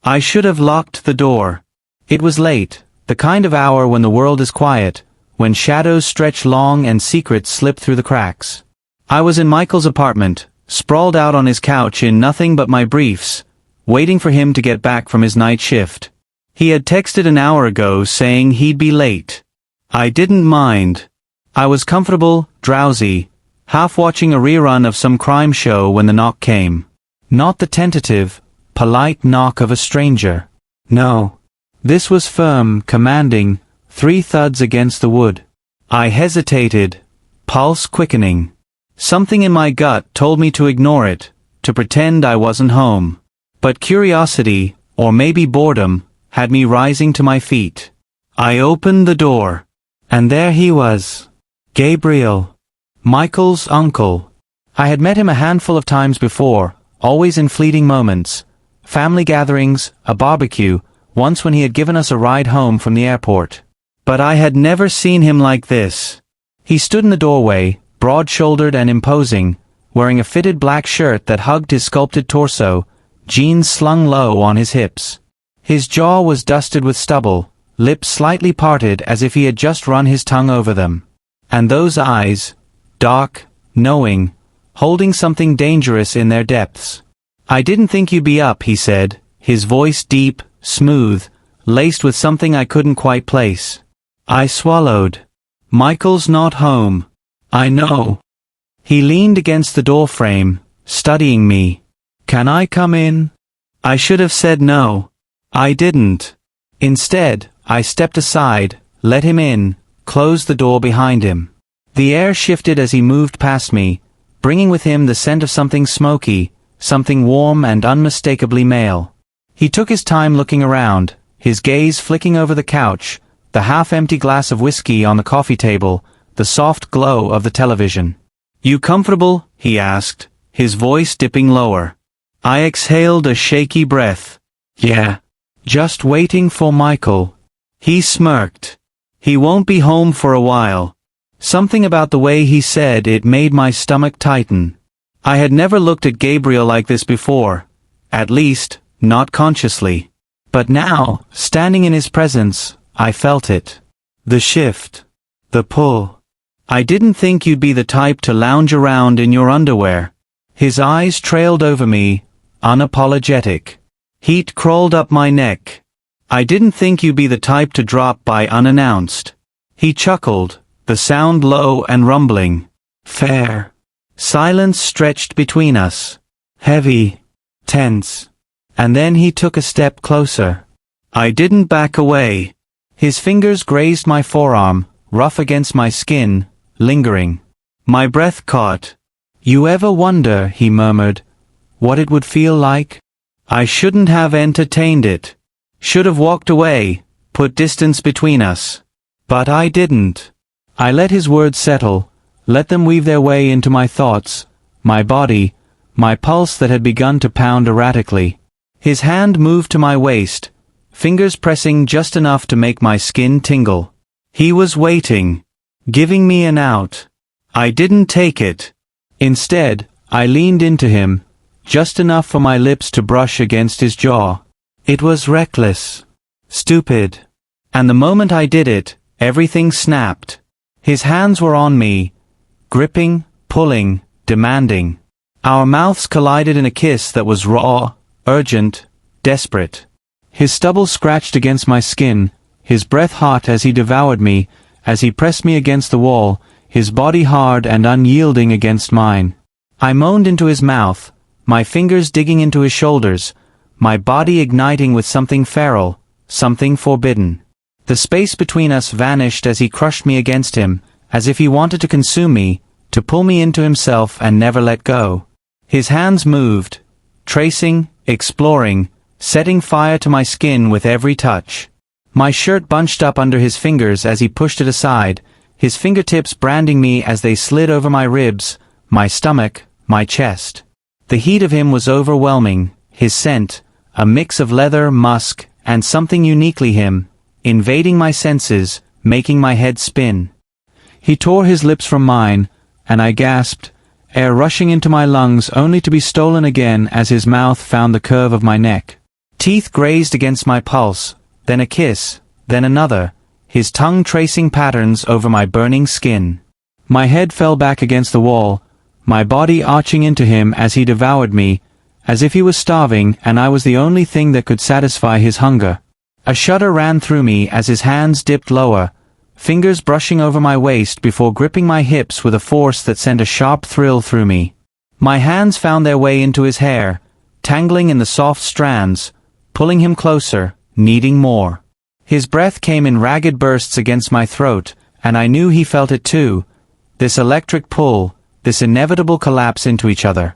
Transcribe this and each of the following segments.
I should have locked the door. It was late, the kind of hour when the world is quiet, when shadows stretch long and secrets slip through the cracks. I was in Michael's apartment, sprawled out on his couch in nothing but my briefs, waiting for him to get back from his night shift. He had texted an hour ago saying he'd be late. I didn't mind. I was comfortable, drowsy, half watching a rerun of some crime show when the knock came. Not the tentative, polite knock of a stranger. No. This was firm, commanding, 3 thuds against the wood. I hesitated, pulse quickening. Something in my gut told me to ignore it, to pretend I wasn't home. But curiosity, or maybe boredom, had me rising to my feet. I opened the door. And there he was. Gabriel. Michael's uncle. I had met him a handful of times before, always in fleeting moments. Family gatherings, a barbecue, once when he had given us a ride home from the airport. But I had never seen him like this. He stood in the doorway, broad-shouldered and imposing, wearing a fitted black shirt that hugged his sculpted torso, jeans slung low on his hips. His jaw was dusted with stubble, lips slightly parted as if he had just run his tongue over them. And those eyes, dark, knowing, holding something dangerous in their depths. I didn't think you'd be up, he said, his voice deep, smooth, laced with something I couldn't quite place. I swallowed. Michael's not home. I know. He leaned against the doorframe, studying me. Can I come in? I should have said no. I didn't. Instead, I stepped aside, let him in, closed the door behind him. The air shifted as he moved past me, bringing with him the scent of something smoky, something warm and unmistakably male. He took his time looking around, his gaze flicking over the couch, the half-empty glass of whiskey on the coffee table, the soft glow of the television. You comfortable? He asked, his voice dipping lower. I exhaled a shaky breath. Yeah. Just waiting for Michael. He smirked. He won't be home for a while. Something about the way he said it made my stomach tighten. I had never looked at Gabriel like this before. At least, not consciously. But now, standing in his presence, I felt it. The shift. The pull. I didn't think you'd be the type to lounge around in your underwear. His eyes trailed over me, unapologetic. Heat crawled up my neck. I didn't think you'd be the type to drop by unannounced. He chuckled, the sound low and rumbling. Fair. Silence stretched between us. Heavy. Tense. And then he took a step closer. I didn't back away. His fingers grazed my forearm, rough against my skin, lingering. My breath caught. You ever wonder, he murmured, what it would feel like? I shouldn't have entertained it. Should have walked away, put distance between us. But I didn't. I let his words settle, let them weave their way into my thoughts, my body, my pulse that had begun to pound erratically. His hand moved to my waist, fingers pressing just enough to make my skin tingle. He was waiting, giving me an out. I didn't take it. Instead, I leaned into him, just enough for my lips to brush against his jaw. It was reckless. Stupid. And the moment I did it, everything snapped. His hands were on me, gripping, pulling, demanding. Our mouths collided in a kiss that was raw, urgent, desperate. His stubble scratched against my skin, his breath hot as he devoured me, as he pressed me against the wall, his body hard and unyielding against mine. I moaned into his mouth, my fingers digging into his shoulders, my body igniting with something feral, something forbidden. The space between us vanished as he crushed me against him, as if he wanted to consume me, to pull me into himself and never let go. His hands moved, tracing, exploring, setting fire to my skin with every touch. My shirt bunched up under his fingers as he pushed it aside, his fingertips branding me as they slid over my ribs, my stomach, my chest. The heat of him was overwhelming, his scent, a mix of leather, musk, and something uniquely him, invading my senses, making my head spin. He tore his lips from mine, and I gasped, air rushing into my lungs only to be stolen again as his mouth found the curve of my neck. Teeth grazed against my pulse, then a kiss, then another, his tongue tracing patterns over my burning skin. My head fell back against the wall, my body arching into him as he devoured me, as if he was starving and I was the only thing that could satisfy his hunger. A shudder ran through me as his hands dipped lower, fingers brushing over my waist before gripping my hips with a force that sent a sharp thrill through me. My hands found their way into his hair, tangling in the soft strands, pulling him closer, needing more. His breath came in ragged bursts against my throat, and I knew he felt it too, this electric pull, this inevitable collapse into each other.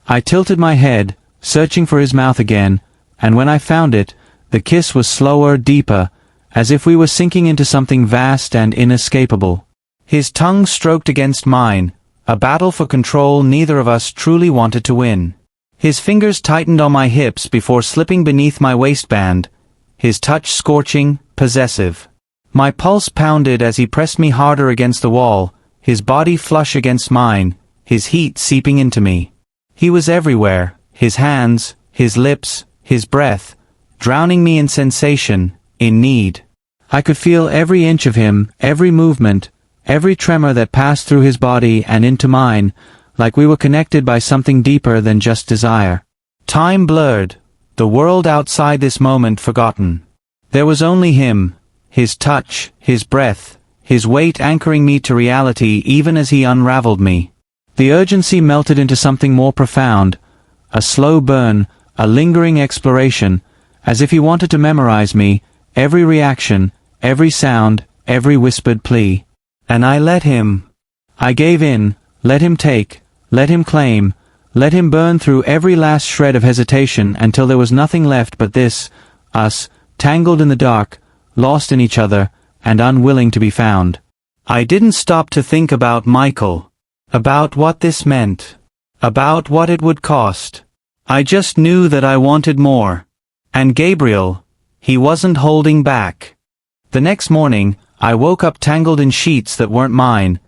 I tilted my head, searching for his mouth again, and when I found it, the kiss was slower, deeper, as if we were sinking into something vast and inescapable. His tongue stroked against mine, a battle for control neither of us truly wanted to win. His fingers tightened on my hips before slipping beneath my waistband, his touch scorching, possessive. My pulse pounded as he pressed me harder against the wall, his body flush against mine, his heat seeping into me. He was everywhere, his hands, his lips, his breath, drowning me in sensation, in need. I could feel every inch of him, every movement, every tremor that passed through his body and into mine, like we were connected by something deeper than just desire. Time blurred, the world outside this moment forgotten. There was only him, his touch, his breath, his weight anchoring me to reality even as he unraveled me. The urgency melted into something more profound, a slow burn, a lingering exploration, as if he wanted to memorize me, every reaction, every sound, every whispered plea. And I let him. I gave in, let him take, let him claim, let him burn through every last shred of hesitation until there was nothing left but this, us, tangled in the dark, lost in each other, and unwilling to be found. I didn't stop to think about Michael, about what this meant, about what it would cost. I just knew that I wanted more. And Gabriel, he wasn't holding back. The next morning, I woke up tangled in sheets that weren't mine,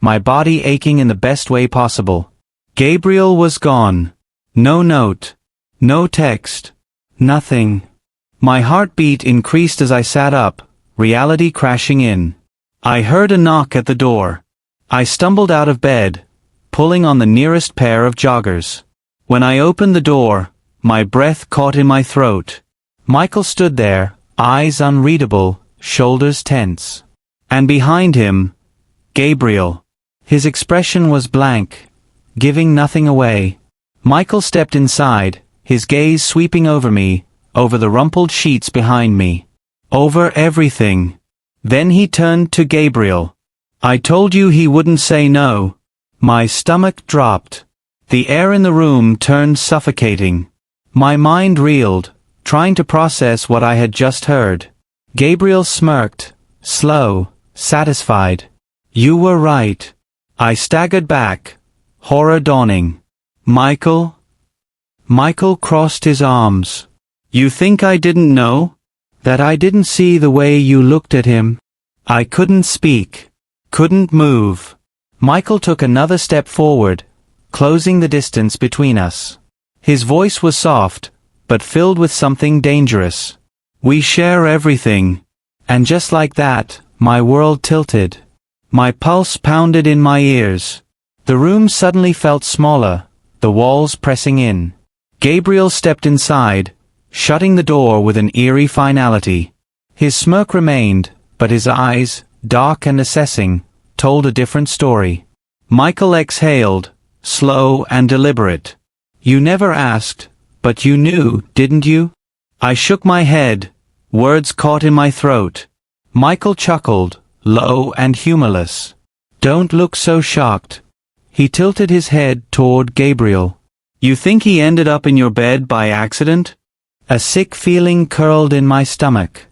my body aching in the best way possible. Gabriel was gone. No note. No text. Nothing. My heartbeat increased as I sat up, reality crashing in. I heard a knock at the door. I stumbled out of bed, pulling on the nearest pair of joggers. When I opened the door, my breath caught in my throat. Michael stood there, eyes unreadable, shoulders tense. And behind him, Gabriel. His expression was blank, giving nothing away. Michael stepped inside, his gaze sweeping over me, over the rumpled sheets behind me, over everything. Then he turned to Gabriel. I told you he wouldn't say no. My stomach dropped. The air in the room turned suffocating. My mind reeled, trying to process what I had just heard. Gabriel smirked, slow, satisfied. You were right. I staggered back, horror dawning. Michael? Michael crossed his arms. You think I didn't know? That I didn't see the way you looked at him? I couldn't speak, couldn't move. Michael took another step forward, closing the distance between us. His voice was soft, but filled with something dangerous. We share everything. And just like that, my world tilted. My pulse pounded in my ears. The room suddenly felt smaller, the walls pressing in. Gabriel stepped inside, shutting the door with an eerie finality. His smirk remained, but his eyes, dark and assessing, told a different story. Michael exhaled, slow and deliberate. You never asked, but you knew, didn't you? I shook my head, words caught in my throat. Michael chuckled, low and humorless. Don't look so shocked. He tilted his head toward Gabriel. You think he ended up in your bed by accident? A sick feeling curled in my stomach.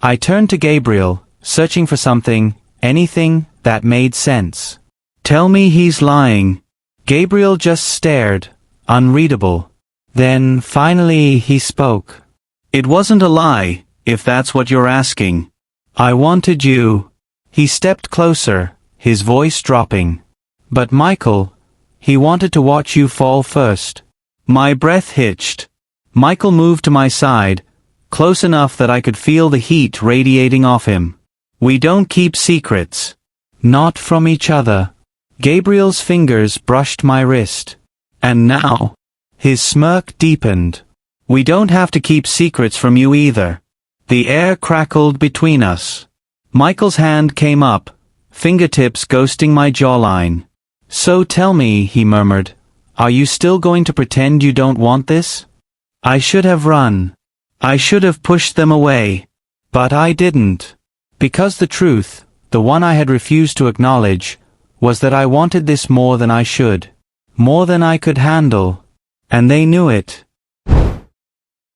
I turned to Gabriel, searching for something, anything, that made sense. Tell me he's lying. Gabriel just stared, unreadable. Then, finally, he spoke. It wasn't a lie, if that's what you're asking. I wanted you. He stepped closer, his voice dropping. But Michael, he wanted to watch you fall first. My breath hitched. Michael moved to my side, close enough that I could feel the heat radiating off him. We don't keep secrets. Not from each other. Gabriel's fingers brushed my wrist. And now, his smirk deepened. We don't have to keep secrets from you either. The air crackled between us. Michael's hand came up, fingertips ghosting my jawline. So tell me, he murmured, are you still going to pretend you don't want this? I should have run. I should have pushed them away. But I didn't. Because the truth, the one I had refused to acknowledge, was that I wanted this more than I should. More than I could handle. And they knew it.